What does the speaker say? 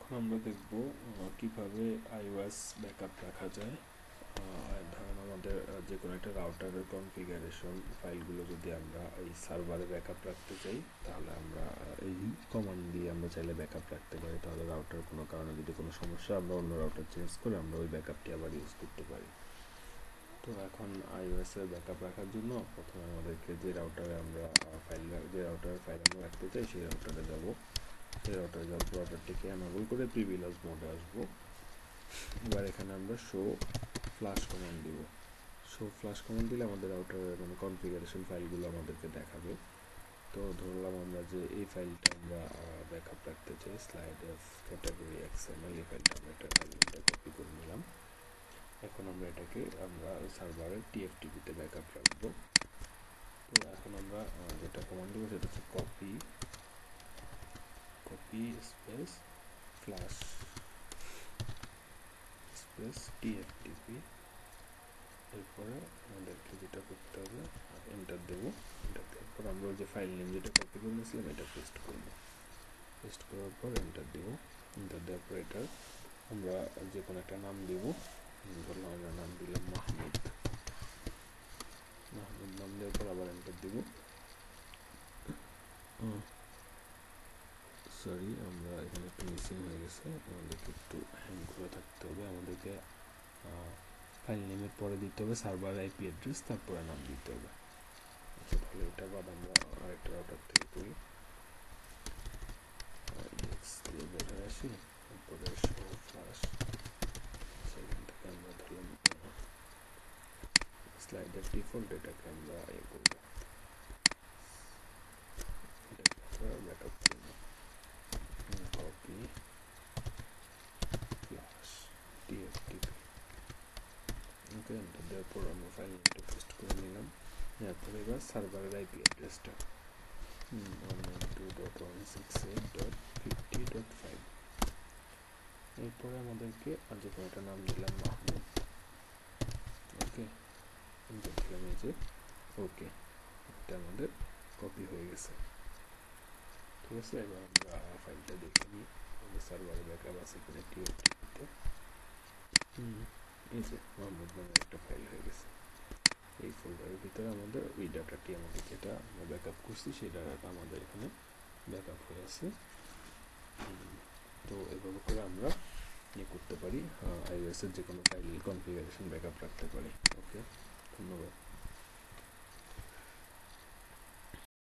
এখন আমরা দেখব কিভাবে iOS ব্যাকআপ রাখা যায়। ধরেন আমাদের যে কোনো একটা রাউটারের কনফিগারেশন ফাইলগুলো যদি আমরা এই সার্ভারে ব্যাকআপ রাখতে চাই, তাহলে আমরা এই কমান্ড দিয়ে আমরা চাইলে ব্যাকআপ রাখতে পারি। তাহলে রাউটার কোনো কারণে যদি কোনো সমস্যা, আমরা অন্য রাউটার চেঞ্জ করে আমরা ওই ব্যাকআপটি আবার ইউজ করতে পারি। তো এখন iOS এর ব্যাকআপ রাখার জন্য প্রথমে আমাদেরকে যে রাউটারে ফাইল আমরা রাখতে চাই সেই রাউটারে যাব। সেই রাউটারে যাওয়ার পর রাউটারটিকে এনেবল করে প্রিভিলেজ মোডে আসবো। এবার এখানে আমরা শো ফ্লাশ কমান্ড দিব। শো ফ্লাশ কমান্ড দিলে আমাদের রাউটারের কনফিগারেশন ফাইলগুলো আমাদেরকে দেখাবে। তো ধরলাম আমরা যে এই ফাইলটা আমরা ব্যাকআপ রাখতে চাই, স্লাইড এফ ক্যাটাগরি XML, এই ফাইলটা আমরা কপি করে নিলাম। এখন আমরা এটাকে সার্ভারের TFTP-তে ব্যাকআপ রাখবো। তো এখন আমরা যেটা কমান্ড দেবো সেটা হচ্ছে copy space flash space TFTP। এরপরে আমাদেরকে যেটা করতে হবে, এন্টার দেবো। এন্টার দেওয়ার পর আমরা যে ফাইল নেম যেটা কপি করে নিয়েছিলাম এটা পেস্ট করবো। পেস্ট করার পর এন্টার দেবো। এন্টার দেওয়ার পর এটার আমরা যে কোনো একটা নাম দেবো। ধরলাম আমরা নাম দিলাম মাহমুদ নাম দেওয়ার পর আবার এন্টার দেবো। সরি, আমরা এখানে একটু মিসিং হয়ে গেছে, আমাদেরকে একটু হ্যাং করে থাকতে হবে। আমাদেরকে ফাইল নেমের পরে দিতে হবে সার্ভার IP অ্যাড্রেস, তারপরে নাম দিতে হবে। আচ্ছা, তাহলে এটা বাদ আমরা আরেকটা রাউটার থেকে করি। দিয়ে বের আসি, তারপরে শো ফ্লাশ, সেখান থেকে আমরা ধরলাম স্লাইডের ডিফল্ট, এটাকে আমরা করবো, ব্যাকআপ করবো। Copy flash TFTP। Okay, enter দেওয়ার পর আমরা ফাইল নেমটা পেস্ট করে নিলাম। এরপরে এবার সার্ভারের IP অ্যাড্রেসটা 192.168.50.5। এরপরে আমাদেরকে যে কোনো একটা নাম দিলাম মাহমুদ। ওকে, এন্টার দিলাম, এই যে ওকে, এটা আমাদের কপি হয়ে গেছে। ঠিক আছে, এবার আমরা ফাইলটা দেখে নিই। আমাদের সার্ভারে ব্যাকআপ আছে কিনা TFTP-তে। এই যে মাহমুদ নামের একটা ফাইল হয়ে গেছে। এই ফোল্ডারের ভিতরে আমাদের ওই ডাটাটি, আমাদের যেটা আমরা ব্যাকআপ করছি সেই ডাটাটা আমাদের এখানে ব্যাকআপ হয়ে আছে। তো এভাবে করে আমরা করতে পারি, iOS এর যে কোনো ফাইল কনফিগারেশন ব্যাকআপ রাখতে পারি। ওকে, ধন্যবাদ।